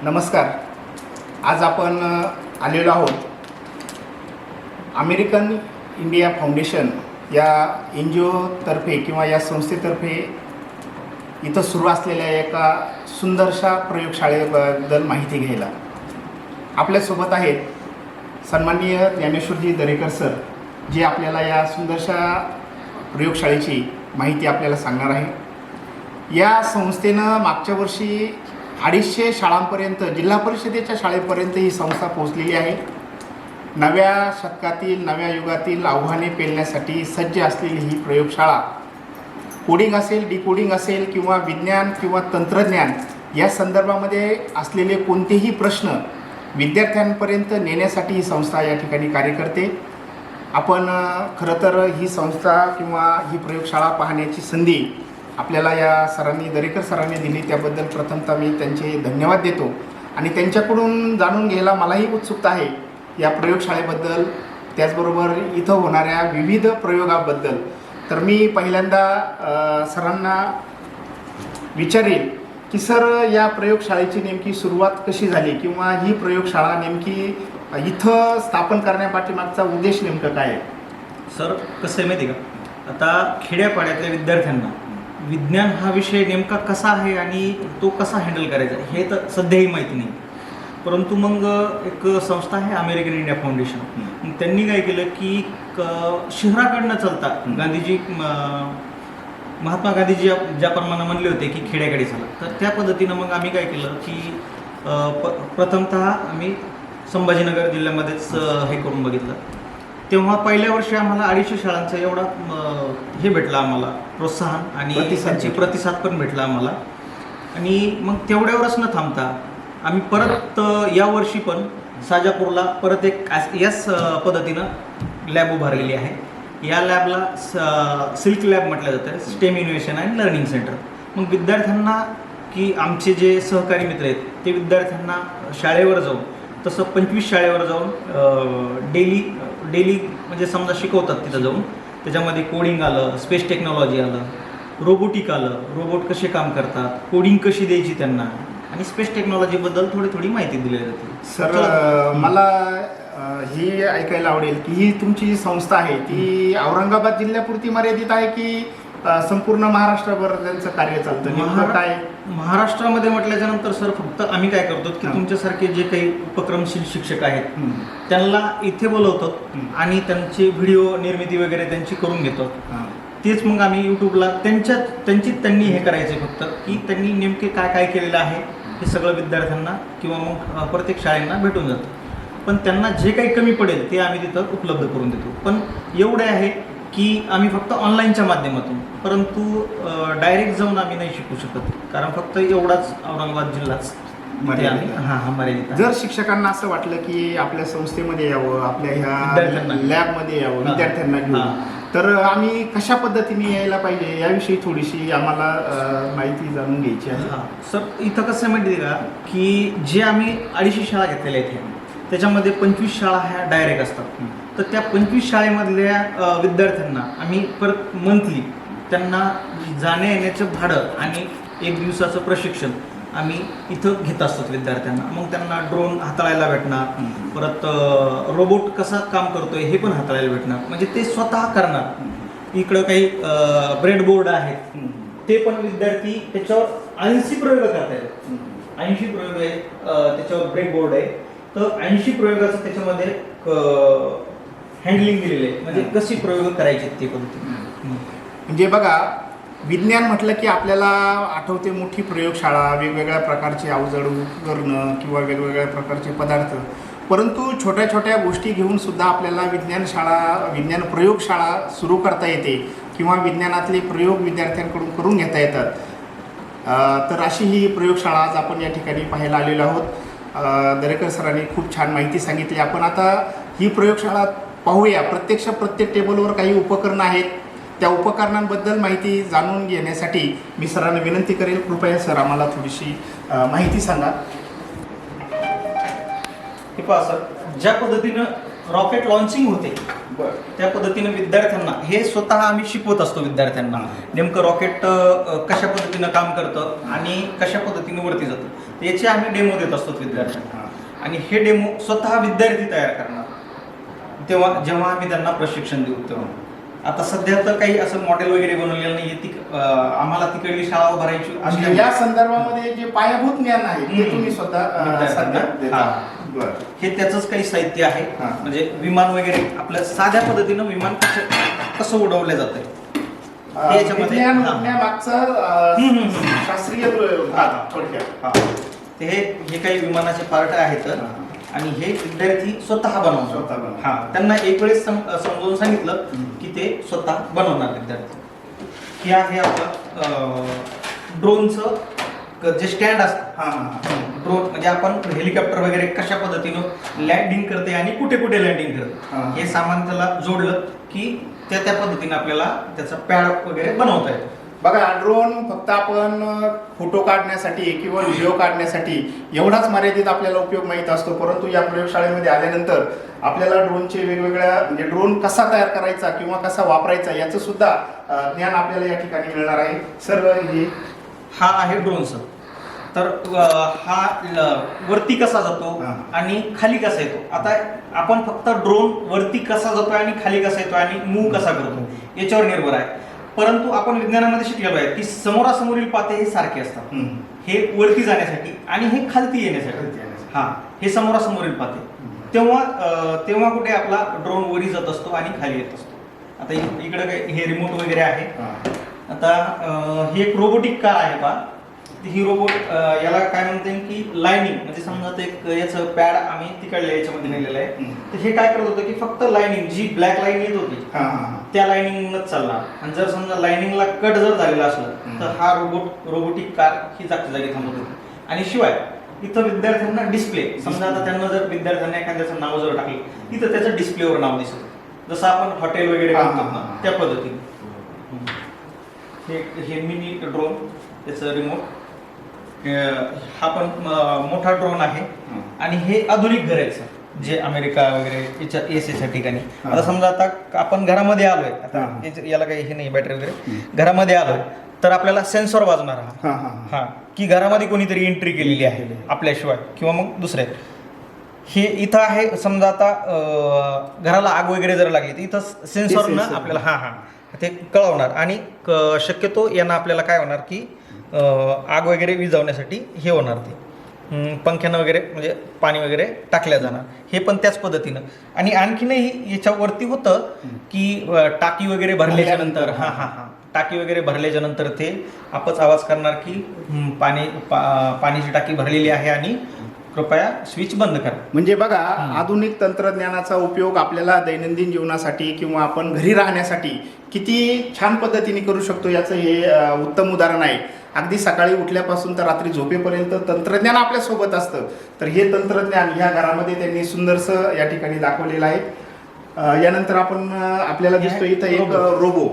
नमस्कार. आज आपण आलेलो आहोत अमेरिकन इंडिया फाउंडेशन या NGOतर्फे किंवा या संस्थेतर्फे इथं सुरू असलेल्या एका सुंदरशा प्रयोगशाळेबद्दल माहिती घ्यायला. आपल्यासोबत आहेत सन्माननीय ज्ञानेश्वरजी दरेकर सर, जे आपल्याला या सुंदरशा प्रयोगशाळेची माहिती आपल्याला सांगणार आहे. या संस्थेनं मागच्या वर्षी 250 शाळांपर्यंत, जिल्हा परिषदेच्या शाळेपर्यंत ही संस्था पोहोचलेली आहे. नव्या शतकातील, नव्या युगातील आव्हाने पेलण्यासाठी सज्ज असलेली ही प्रयोगशाळा कोडिंग असेल, डिकोडिंग असेल किंवा विज्ञान किंवा तंत्रज्ञान या संदर्भामध्ये असलेले कोणतेही प्रश्न विद्यार्थ्यांपर्यंत नेण्यासाठी ही संस्था या ठिकाणी कार्य करते. आपण खरं तर ही संस्था किंवा ही प्रयोगशाळा पाहण्याची संधी आपल्याला या सरांनी, दरेकर सरांनी दिली. त्याबद्दल प्रथमतः मी त्यांचे धन्यवाद देतो आणि त्यांच्याकडून जाणून घ्यायला मलाही उत्सुकता आहे या प्रयोगशाळेबद्दल, त्याचबरोबर इथं होणाऱ्या विविध प्रयोगाबद्दल. तर मी पहिल्यांदा सरांना विचारेल की सर, या प्रयोगशाळेची नेमकी सुरुवात कशी झाली किंवा ही प्रयोगशाळा नेमकी इथं स्थापन करण्यापाठीमागचा उद्देश नेमकं काय आहे? सर, कसं आहे माहिती का, आता खेड्यापाड्यातल्या विद्यार्थ्यांना विज्ञान हा विषय नेमका कसा आहे आणि तो कसा हँडल करायचा हे तर सध्याही माहिती नाही. परंतु मग एक संस्था आहे अमेरिकन इंडिया फाउंडेशन, मग त्यांनी काय केलं की शहराकडनं चालता गांधीजी, महात्मा गांधीजी ज्याप्रमाणे म्हणले होते की खेड्याकडे चला, तर त्या पद्धतीनं मग आम्ही काय केलं की प्रथमतः आम्ही संभाजीनगर जिल्ह्यामध्येच हे करून बघितलं. तेव्हा पहिल्या वर्षी आम्हाला 250 शाळांचा एवढा हे भेटला, आम्हाला प्रोत्साहन आणि त्यांची प्रतिसाद पण भेटला आम्हाला. आणि मग तेवढ्यावरच न थांबता आम्ही परत यावर्षी पण साजापूरला परत एक याच पद्धतीनं लॅब उभारलेली आहे. या लॅबला सिल्क लॅब म्हटलं जातं, stem innovation and learning centre. मग विद्यार्थ्यांना की आमचे जे सहकारी मित्र आहेत ते विद्यार्थ्यांना शाळेवर जाऊन, तसं 25 शाळेवर जाऊन डेली म्हणजे समजा शिकवतात तिथं जाऊन. त्याच्यामध्ये कोडिंग आलं, स्पेस टेक्नॉलॉजी आलं, रोबोटिक आलं, रोबोट कसे काम करतात, कोडिंग कशी द्यायची त्यांना, आणि स्पेस टेक्नॉलॉजीबद्दल थोडी माहिती दिली जाते. सर, मला ही ऐकायला आवडेल की ही तुमची जी संस्था आहे ती औरंगाबाद जिल्ह्यापुरती मर्यादित आहे की संपूर्ण महाराष्ट्रभर त्यांचं कार्य चालतं? काय महाराष्ट्रामध्ये म्हटल्याच्या नंतर सर फक्त आम्ही काय करतो की तुमच्यासारखे जे काही उपक्रमशील शिक्षक आहेत त्यांना इथे बोलवतो आणि त्यांची व्हिडिओ निर्मिती वगैरे त्यांची करून घेतो. तेच मग आम्ही यूट्यूबला त्यांनी हे करायचे फक्त की त्यांनी नेमके काय केलेलं आहे हे सगळं विद्यार्थ्यांना किंवा मग प्रत्येक शाळेंना भेटून जातं. पण त्यांना जे काही कमी पडेल ते आम्ही तिथं उपलब्ध करून देतो. पण एवढे आहे की आम्ही फक्त ऑनलाईनच्या माध्यमातून, परंतु डायरेक्ट जाऊन आम्ही नाही शिकू शकत, कारण फक्त एवढाच औरंगाबाद जिल्हाच मर्यादित. जर शिक्षकांना असं वाटलं की आपल्या संस्थेमध्ये यावं, आपल्या ह्या लॅबमध्ये यावं, विद्यार्थ्यांना घेऊन, तर आम्ही कशा पद्धतीने यायला पाहिजे याविषयी थोडीशी आम्हाला माहिती जाणून घ्यायची आहे. सर, इथं कसं माहिती का की जे आम्ही 250 शाळा घेतलेल्या आहेत त्याच्यामध्ये 25 शाळा ह्या डायरेक्ट असतात. तर त्या 25 शाळेमधल्या विद्यार्थ्यांना आम्ही परत मंथली त्यांना जाण्या येण्याचं भाडं आणि 1 दिवसाचं प्रशिक्षण आम्ही इथं घेत असतो विद्यार्थ्यांना. मग त्यांना ड्रोन हाताळायला भेटणार, परत रोबोट कसा काम करतोय हे पण हाताळायला भेटणार, म्हणजे ते स्वतः करणार. इकडं काही ब्रेडबोर्ड आहेत ते पण विद्यार्थी त्याच्यावर 80 प्रयोग करतायत. 80 प्रयोग आहे त्याच्यावर, ब्रेडबोर्ड आहे तर 80 प्रयोगाचं त्याच्यामध्ये हँडलिंग दिलेलं आहे, म्हणजे कशी प्रयोग करायचे ते पद्धती. म्हणजे बघा, विज्ञान म्हटलं की आपल्याला आठवते मोठी प्रयोगशाळा, वेगवेगळ्या प्रकारचे अवजड उपकरणं किंवा वेगवेगळ्या प्रकारचे पदार्थ. परंतु छोट्या छोट्या गोष्टी घेऊन सुद्धा आपल्याला विज्ञान प्रयोगशाळा सुरू करता येते किंवा विज्ञानातले प्रयोग विद्यार्थ्यांकडून करून घेता येतात. तर अशी ही प्रयोगशाळा आज आपण या ठिकाणी पाहायला आलेलो आहोत. दरेकर सरांनी खूप छान माहिती सांगितली. आपण आता ही प्रयोगशाळा पाहूया. प्रत्येक टेबलवर काही उपकरणं आहेत, त्या उपकरणांबद्दल माहिती जाणून घेण्यासाठी मी सरांना विनंती करेल, कृपया सर आम्हाला थोडीशी माहिती सांगा. हे पहा सर, ज्या पद्धतीनं रॉकेट लॉन्चिंग होते त्या पद्धतीने विद्यार्थ्यांना हे स्वतः आम्ही शिकवत असतो. विद्यार्थ्यांना नेमकं रॉकेट कशा पद्धतीनं काम करतं आणि कशा पद्धतीने वरती जातं याचे आम्ही डेमो देत असतो विद्यार्थ्यांना आणि हे डेमो स्वतः विद्यार्थी तयार करणार तेव्हा जेव्हा आम्ही त्यांना प्रशिक्षण देऊ तेव्हा. आता सध्या तर काही असं मॉडेल वगैरे बनवलेलं नाही आम्हाला तिकडली शाळा उभारायची म्हणजे या संदर्भामध्ये जे पायाभूत ज्ञान आहे ते तुम्ही स्वतः सध्या देता. बरं. हे त्याचंच काही साहित्य आहे. म्हणजे विमान वगैरे आपल्या साध्या पद्धतीनं विमान कसं उडवलं जातंय याच्यामध्ये मागचं शास्त्रीय थोडक्यात हे काही विमानाचे पार्ट आहेत आणि हे विद्यार्थी स्वतः बनवतात. हा त्यांना एक वेळेस समजावून सांगितलं की ते स्वतः बनवणार विद्यार्थी. हे आहे आपलं ड्रोनचं जे स्टँड असतं. ड्रोन म्हणजे आपण हेलिकॉप्टर वगैरे कशा पद्धतीनं लँडिंग करते आणि कुठे कुठे लँडिंग करते हे सामान त्याला जोडलं की त्या पद्धतीने आपल्याला त्याचा पॅड वगैरे बनवता येतो. बघा ड्रोन फक्त आपण फोटो काढण्यासाठी किंवा व्हिडिओ काढण्यासाठी एवढाच मर्यादित आपल्याला उपयोग माहीत असतो, परंतु या प्रयोगशाळेमध्ये आल्यानंतर आपल्याला ड्रोनचे वेगवेगळ्या म्हणजे ड्रोन कसा तयार करायचा किंवा कसा वापरायचा याचं सुद्धा ज्ञान आपल्याला या ठिकाणी मिळणार आहे. सर हा आहे ड्रोन सर. तर हा वरती कसा जातो आणि खाली कसा येतो. आता आपण फक्त ड्रोन वरती कसा जातो आणि खाली कसा येतो आणि मूव कसा करतो याच्यावर निर्भर आहे. परंतु आपण विज्ञानामध्ये शिकलेलो आहे की समोरासमोरील पाते हे सारखे असतात. हे वरती जाण्यासाठी आणि हे खालती येण्यासाठी. हा हे समोरासमोरील पाते तेव्हा कुठे आपला ड्रोन वरी जात असतो आणि खाली येत असतो. आता इकडे काय हे रिमोट वगैरे आहे. आता ही एक रोबोटिक कार आहे पहा. ही रोबोट याला काय म्हणते की लाईनिंग म्हणजे समजा एक याचं पॅड आम्ही तिकडल्या याच्यामध्ये नेलेलं आहे. तर हे काय करत होतं की फक्त लाईनिंग जी ब्लॅक लाईन येत होती त्या लाईनिंगच चालणार. आणि जर समजा लाईनिंगला कट जर झालेला असलं तर हा रोबोटिक कार ही जागच्या जागी थांबत होती. आणि शिवाय इथं विद्यार्थ्यांना डिस्प्ले समजा आता त्यांना जर विद्यार्थ्यांना एखाद्याचं नाव जर टाकलं इथं त्याचं डिस्प्लेवर नाव दिसत जसं आपण हॉटेल वगैरे करतो ना त्या पद्धतीने. हे मिनी ड्रोन त्याचं रिमोट. हा पण मोठा ड्रोन आहे आणि हे आधुनिक घर आहे जे अमेरिका वगैरे एसच्या ठिकाणी. आता समजा आता आपण घरामध्ये आलोय आता याला काही हे नाही बॅटरी वगैरे घरामध्ये आलोय तर आपल्याला सेन्सर वाजणार हा की घरामध्ये कोणीतरी एंट्री केलेली आहे आपल्याशिवाय किंवा मग दुसऱ्या. हे इथं आहे समजा आता घराला आग वगैरे जर लागली तर इथं सेन्सरनं आपल्याला ते कळवणार आणि शक्यतो यांना आपल्याला काय होणार की आग वगैरे विझवण्यासाठी हे होणार ते पंख्यानं वगैरे म्हणजे पाणी वगैरे टाकल्या जाणार. हे पण त्याच पद्धतीनं. आणि आणखीनही याच्यावरती होतं की टाकी वगैरे भरल्याच्या नंतर टाकी वगैरे भरल्याच्या नंतर ते आपच आवाज करणार की पाण्याची टाकी भरलेली आहे आणि कृपया स्विच बंद करा. म्हणजे बघा आधुनिक तंत्रज्ञानाचा उपयोग आपल्याला दैनंदिन जीवनासाठी किंवा आपण घरी राहण्यासाठी किती छान पद्धतीने करू शकतो याचं हे उत्तम उदाहरण आहे. अगदी सकाळी उठल्यापासून तर रात्री झोपेपर्यंत तंत्रज्ञान आपल्यासोबत असतं. तर हे तंत्रज्ञान ह्या घरामध्ये त्यांनी सुंदरसं या ठिकाणी दाखवलेलं आहे. यानंतर आपण आपल्याला दिसतो इथं एक रोबो.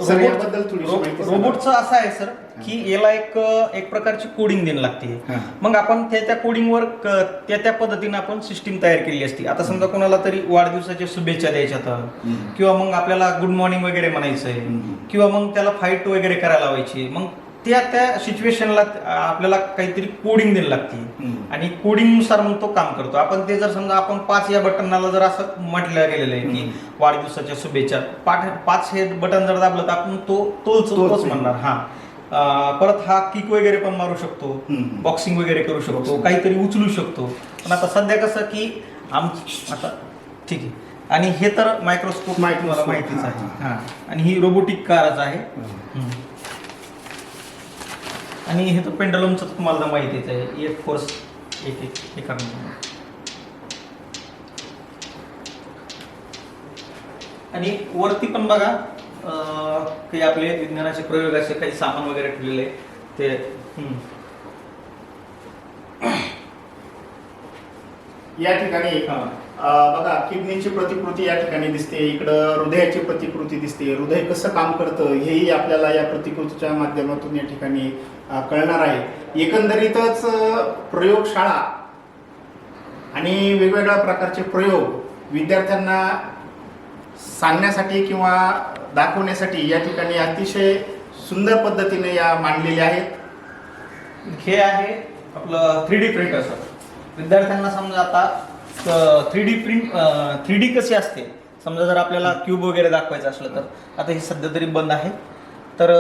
सर याबद्दल थोडी माहिती. रोबोटचं असं आहे सर की याला एक प्रकारची कोडिंग द्यावी लागते. मग आपण त्या कोडिंगवर त्या पद्धतीने आपण सिस्टीम तयार केली असती. आता समजा कोणाला तरी वाढदिवसाच्या शुभेच्छा द्यायच्यात किंवा मग आपल्याला गुड मॉर्निंग वगैरे म्हणायचंय किंवा मग त्याला फाईट वगैरे करायला लावायची. मग त्या सिच्युएशनला आपल्याला काहीतरी कोडिंग द्यायला लागते आणि कोडिंगनुसार मग तो काम करतो. आपण ते जर समजा आपण 5 या बटनला जर असं म्हटलं गेलेलं आहे की वाढदिवसाच्या शुभेच्छा 5 हे बटन जर दाबलं तर आपण तोच म्हणणार. परत हा किक वगैरे पण मारू शकतो, बॉक्सिंग वगैरे करू शकतो, काहीतरी उचलू शकतो. पण आता सध्या कसं की आता ठीक आहे. आणि हे तर मायक्रोस्कोप मला माहितीच आहे. आणि ही रोबोटिक कारच आहे. आणि हे तर पेंडलमचं तुम्हाला माहितीच आहे. एक फोर्स एक आणि वरती पण बघा काही आपले विज्ञानाचे प्रयोगाचे काही सामान वगैरे ठेवलेले ते. या ठिकाणी बघा किडनीची प्रतिकृती या ठिकाणी दिसते. इकडं हृदयाची प्रतिकृती दिसते. हृदय कसं काम करतं हेही आपल्याला या प्रतिकृतीच्या माध्यमातून या ठिकाणी कळणार आहे. एकंदरीतच प्रयोगशाळा आणि वेगवेगळ्या प्रकारचे प्रयोग विद्यार्थ्यांना सांगण्यासाठी किंवा दाखवण्यासाठी या ठिकाणी अतिशय सुंदर पद्धतीने या मांडलेल्या आहेत. हे आहे आपलं 3D प्रिंटर सर. विद्यार्थ्यांना समजा आता 3D कशी असते, समजा जर आपल्याला क्यूब वगैरे दाखवायचं असलं तर आता हे सध्या तरी बंद आहे. तर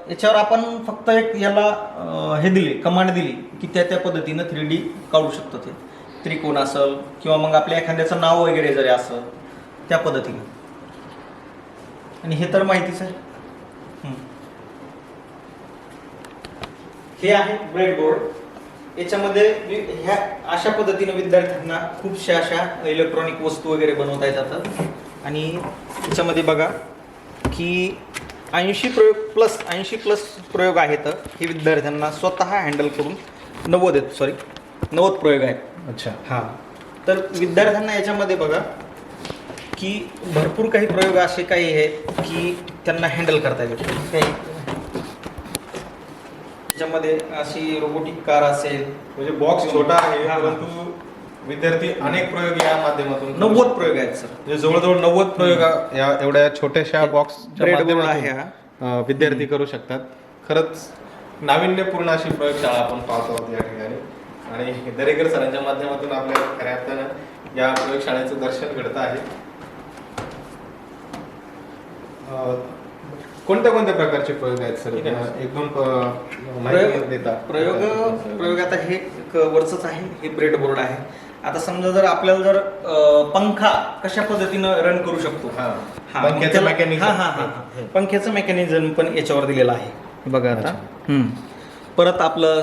याच्यावर आपण फक्त एक याला हे दिले, कमांड दिली की त्या पद्धतीनं 3D काढू शकतो. ते त्रिकोण असेल किंवा मग आपल्या एखाद्याचं नाव वगैरे जरी असेल त्या पद्धतीनं. आणि हे तर माहितीच आहे. हे आहे ब्रेडबोर्ड. याच्यामध्ये ह्या अशा पद्धतीनं विद्यार्थ्यांना खूपशा अशा इलेक्ट्रॉनिक वस्तू वगैरे बनवता येतात. आणि याच्यामध्ये बघा की 80 प्लस प्रयोग आहेत. हे विद्यार्थ्यांना स्वतः हँडल करून 90 प्रयोग आहेत. अच्छा. हां, तर विद्यार्थ्यांना याच्यामध्ये बघा की भरपूर काही प्रयोग असे काही आहेत की त्यांना हँडल करता येतात. काही त्याच्यामध्ये अशी रोबोटिक कार असेल, म्हणजे बॉक्स छोटा आहे हा. परंतु विद्यार्थी अनेक प्रयोग या माध्यमातून 90 प्रयोग आहेत सर. म्हणजे जवळजवळ 90 प्रयोग या एवढ्या छोट्याशा बॉक्स ब्रेडबोर्ड आहे हा. विद्यार्थी करू शकतात. खरंच नाविन्यपूर्ण अशी प्रयोगशाळा आपण पाहतो आहोत या ठिकाणी. आणि दरेकर सरांच्या माध्यमातून आपल्याला खऱ्या अर्थानं या प्रयोगशाळेचं दर्शन घडतं आहे. कोणत्या प्रकारचे प्रयोग आहेत सर? ठीक आहे. एक दोन माहिती देता. प्रयोग आता हे वरचंच आहे. हे ब्रेडबोर्ड आहे. आता समजा जर आपल्याला जर पंखा कशा पद्धतीनं रन करू शकतो, हा. हा, पंख्याचं मग mechanism. हा. पंख्याचं मेकॅनिझम पण याच्यावर दिलेलं आहे. हे बघा आता. परत आपलं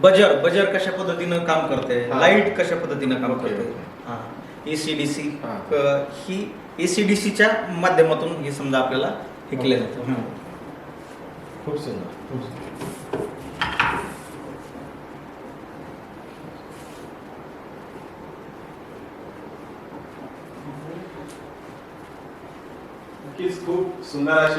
बजर कशा पद्धतीनं काम करते, हा. लाईट कशा पद्धतीनं काम ओके. करते, ACDC हा. ही ACDCच्या माध्यमातून हे समजा आपल्याला हे केलं जातं. खूप सुंदर. नक्कीच खूप सुंदर अशी